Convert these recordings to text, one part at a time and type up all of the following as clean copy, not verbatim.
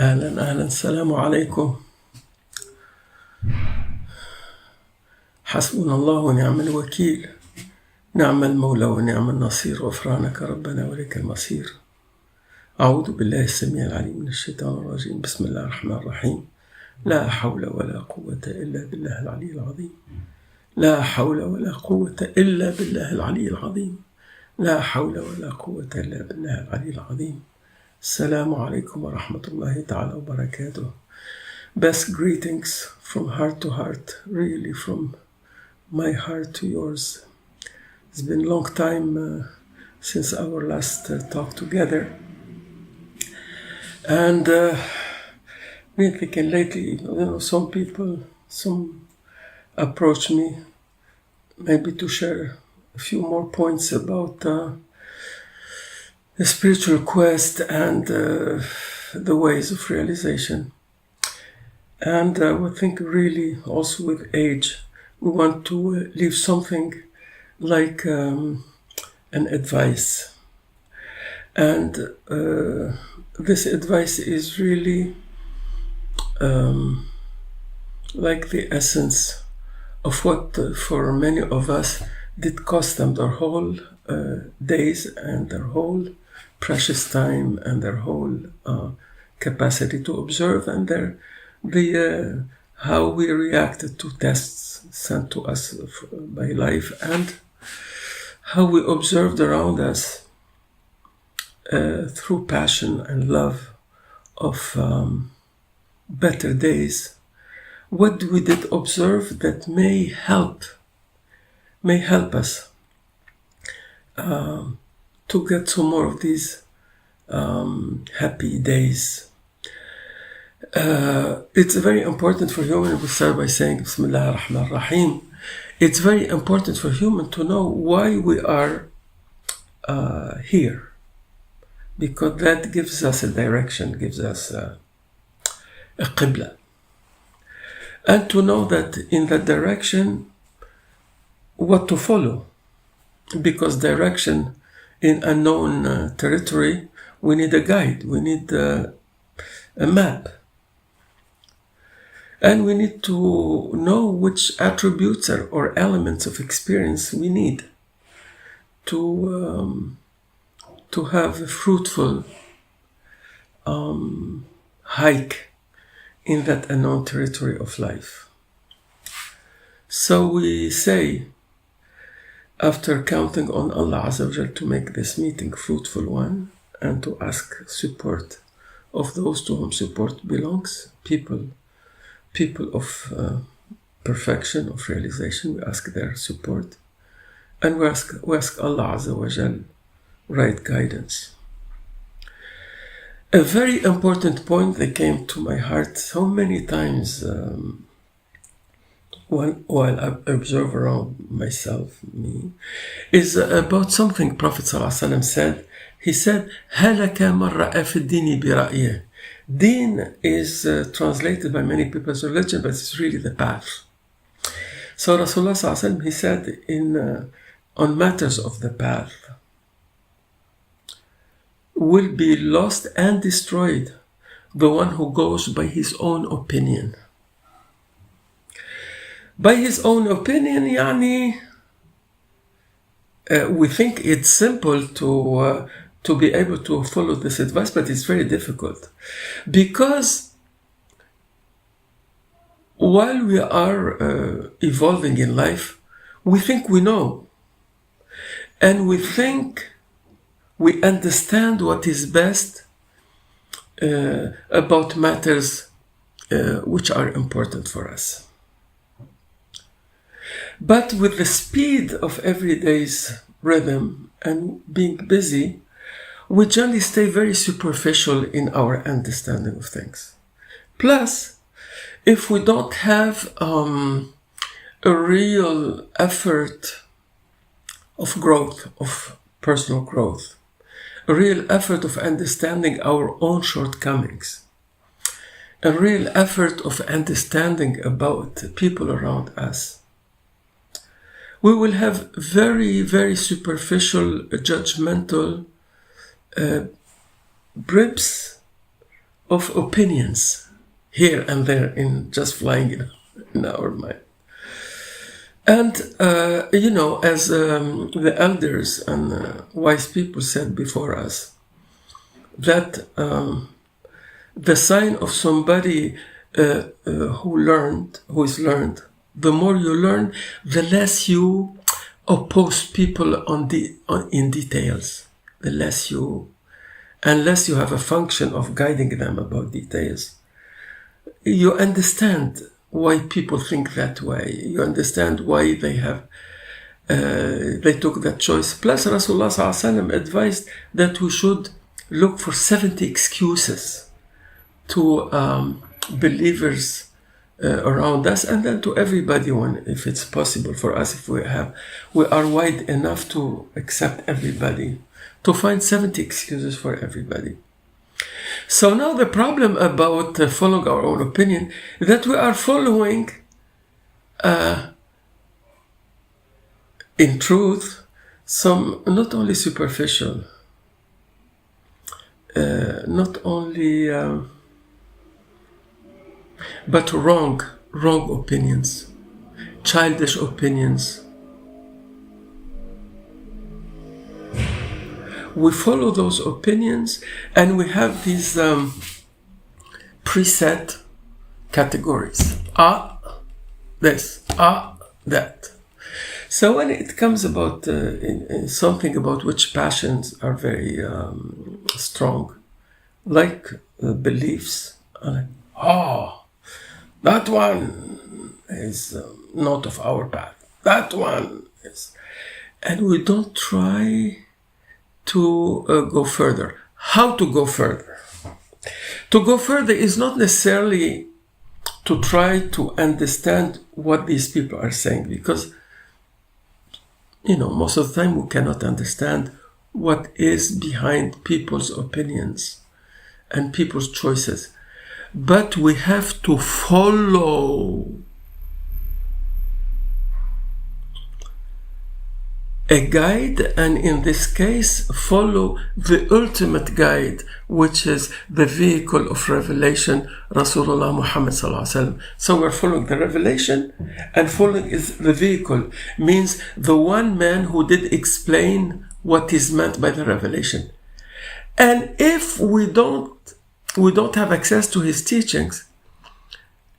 أهلا السلام عليكم. حسبنا الله ونعم الوكيل، نعم المولى ونعم النصير، غفرانك ربنا ولك المصير. أعوذ بالله السميع العليم من الشيطان الرجيم. بسم الله الرحمن الرحيم. لا حول ولا قوة إلا بالله العلي العظيم. لا حول ولا قوة إلا بالله العلي العظيم. لا حول ولا قوة إلا بالله العلي العظيم. السلام عليكم ورحمة الله تعالى وبركاته. Best greetings from heart to heart, really from my heart to yours. It's been a long time since our last talk together. And been thinking lately, some approach me maybe to share a few more points about the spiritual quest and the ways of realization. And we think really also with age, we want to leave something like an advice. And this advice is really like the essence of what for many of us did cost them their whole days and their whole precious time and their whole capacity to observe and how we reacted to tests sent to us by life and how we observed around us through passion and love of better days. What we did observe that may help us to get some more of these happy days. It's very important for human, we start by saying Bismillah ar-Rahman ar-Rahim. It's very important for human to know why we are here, because that gives us a direction, gives us a qibla. And to know that in that direction, what to follow. Because direction in unknown territory, we need a guide, we need a map. And we need to know which attributes or elements of experience we need to have a fruitful hike in that unknown territory of life. So we say, after counting on Allah Azza wa Jal to make this meeting a fruitful one and to ask support of those to whom support belongs, people of perfection, of realization, we ask their support, and we ask Allah Azza wa Jal right guidance. A very important point that came to my heart so many times while I observe around me, is about something Prophet ﷺ said. He said, هَلَكَ مَنْ رَأَى فِي الدِّينِ بِرَأْيِهِ. Deen is translated by many people as religion, but it's really the path. So Rasulullah ﷺ, he said on matters of the path, will be lost and destroyed the one who goes by his own opinion. By his own opinion, we think it's simple to be able to follow this advice, but it's very difficult. Because while we are evolving in life, we think we know. And we think we understand what is best about matters which are important for us. But with the speed of everyday's rhythm and being busy, we generally stay very superficial in our understanding of things. Plus, if we don't have a real effort of growth, of personal growth, a real effort of understanding our own shortcomings, a real effort of understanding about people around us, we will have very, very superficial, judgmental bribs of opinions here and there in just flying in our mind. And, as the elders and wise people said before us, that the sign of somebody who is learned, the more you learn, the less you oppose people in details, unless you have a function of guiding them about details. You understand why people think that way. You understand why they took that choice. Plus, Rasulullah ﷺ advised that we should look for 70 excuses to believers around us, and then to everybody if it's possible for us, if we are wide enough to accept everybody, to find 70 excuses for everybody. So now the problem about following our own opinion is that we are following, in truth, some not only superficial, not only, but wrong opinions, childish opinions. We follow those opinions, and we have these preset categories. This, that. So when it comes about in something about which passions are very strong, like beliefs, that one is not of our path. That one is, and we don't try to go further. How to go further? To go further is not necessarily to try to understand what these people are saying, because, most of the time we cannot understand what is behind people's opinions and people's choices. But we have to follow a guide, and in this case, follow the ultimate guide, which is the vehicle of revelation, Rasulullah Muhammad sallallahu alaihi wasallam. So we're following the revelation, and following is the vehicle, means the one man who did explain what is meant by the revelation. And if we don't have access to his teachings,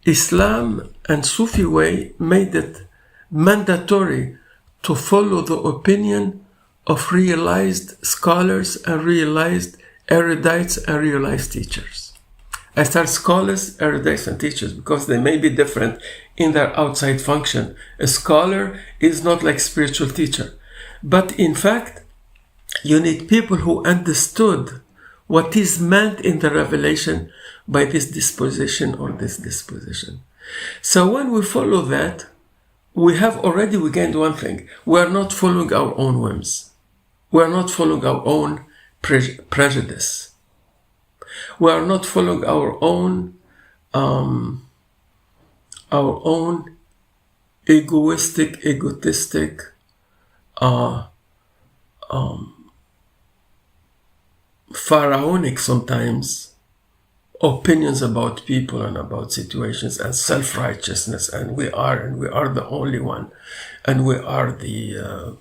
Islam and Sufi way made it mandatory to follow the opinion of realized scholars and realized erudites and realized teachers. I start scholars, erudites, and teachers because they may be different in their outside function. A scholar is not like spiritual teacher. But in fact, you need people who understood what is meant in the revelation by this disposition or this disposition. So when we follow that, we gained one thing. We are not following our own whims. We are not following our own prejudice. We are not following our own egotistic, pharaonic sometimes opinions about people and about situations, and self-righteousness, and we are the only one, and we are the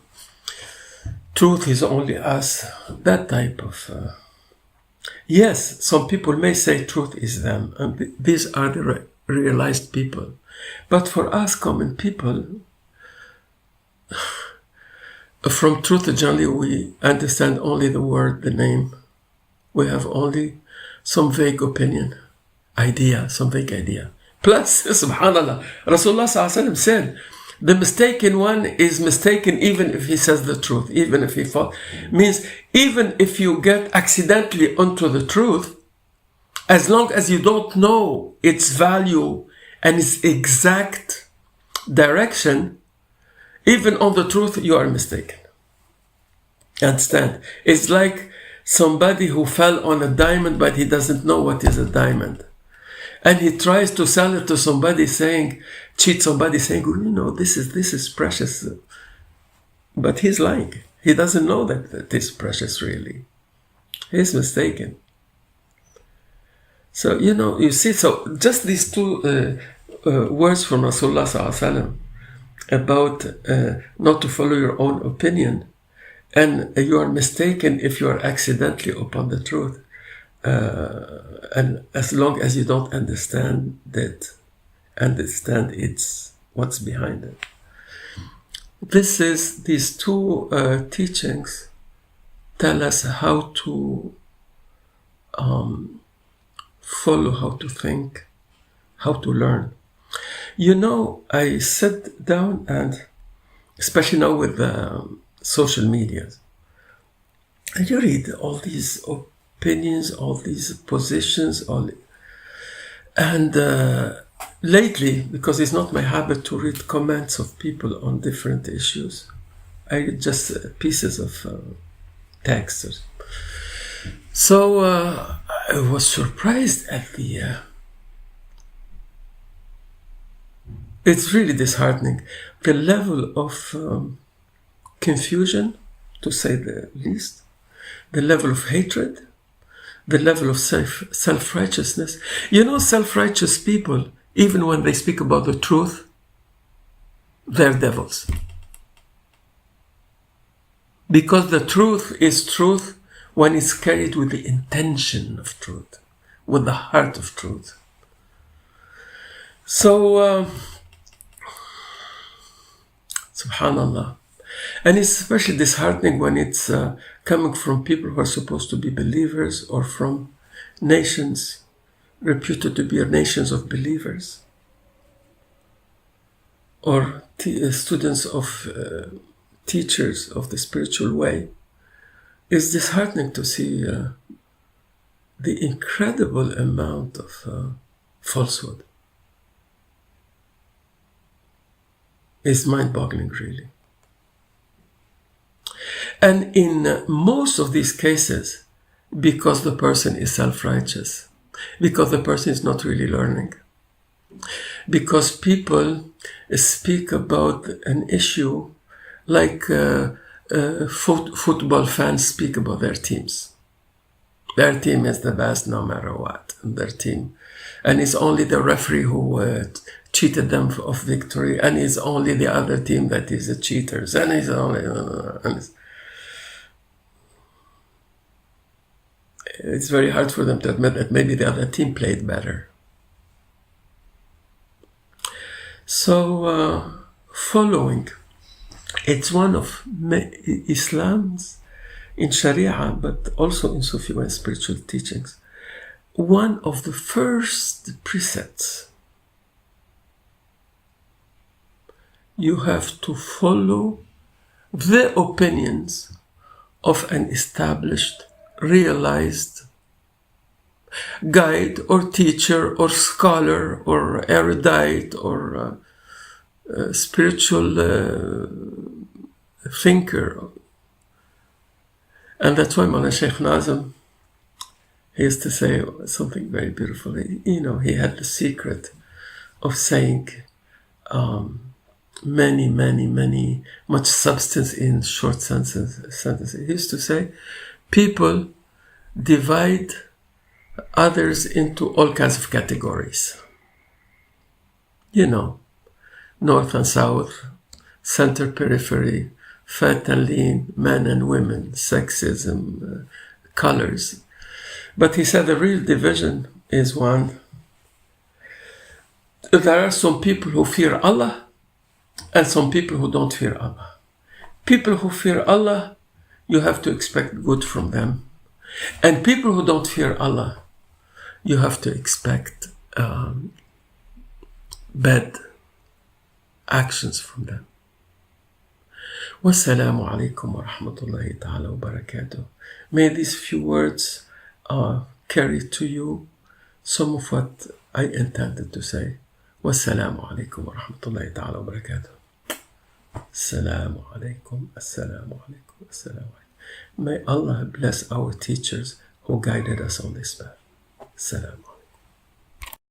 truth is only us. That type of yes, some people may say truth is them, and these are the realized people. But for us common people, from truth generally we understand only the word, the name. We have only some vague opinion, some vague idea. Plus, subhanallah, Rasulullah ﷺ said, the mistaken one is mistaken even if he says the truth, even if he falls. Means, even if you get accidentally onto the truth, as long as you don't know its value and its exact direction, even on the truth, you are mistaken. Understand? It's like somebody who fell on a diamond, but he doesn't know what is a diamond. And he tries to sell it to somebody cheat somebody saying, this is precious. But he's lying. He doesn't know that it is precious really. He's mistaken. So, you see, so just these two words from Rasulullah Sallallahu Alaihi Wasallam about not to follow your own opinion, and you are mistaken if you are accidentally upon the truth, and as long as you don't understand it's what's behind it. These two teachings tell us how to follow, how to think, how to learn. I sit down and, especially now with social media, and you read all these opinions, all these positions, and lately, because it's not my habit to read comments of people on different issues, I read just pieces of text. So I was surprised at it's really disheartening, the level of confusion, to say the least, the level of hatred, the level of self-righteousness. Self-righteous people, even when they speak about the truth, they're devils. Because the truth is truth when it's carried with the intention of truth, with the heart of truth. So, subhanallah. And it's especially disheartening when it's coming from people who are supposed to be believers, or from nations reputed to be nations of believers, or students of teachers of the spiritual way. It's disheartening to see the incredible amount of falsehood. It's mind-boggling, really. And in most of these cases, because the person is self-righteous, because the person is not really learning, because people speak about an issue like football fans speak about their teams. Their team is the best no matter what, and their team. And it's only the referee who cheated them of victory, and it's only the other team that is the cheaters, and it's only... it's very hard for them to admit that maybe the other team played better. So, following, it's one of Islam's, in Sharia, but also in Sufi and spiritual teachings, one of the first precepts. You have to follow the opinions of an established, realized guide or teacher or scholar or erudite or spiritual thinker. And that's why Mawlana Sheikh Nazim, he used to say something very beautiful. He had the secret of saying much substance in short sentences. He used to say, people divide others into all kinds of categories. North and south, center, periphery, fat and lean, men and women, sexism, colors. But he said the real division is one. There are some people who fear Allah and some people who don't fear Allah. People who fear Allah, you have to expect good from them. And people who don't fear Allah, you have to expect bad actions from them. Wassalamu alaikum wa rahmatullahi ta'ala wa barakatuh. May these few words carry to you some of what I intended to say. Wassalamu alaikum wa rahmatullahi ta'ala wa barakatuh. Assalamu alaikum, assalamu alaikum, assalamu alaikum. May Allah bless our teachers who guided us on this path. Assalamu alaikum.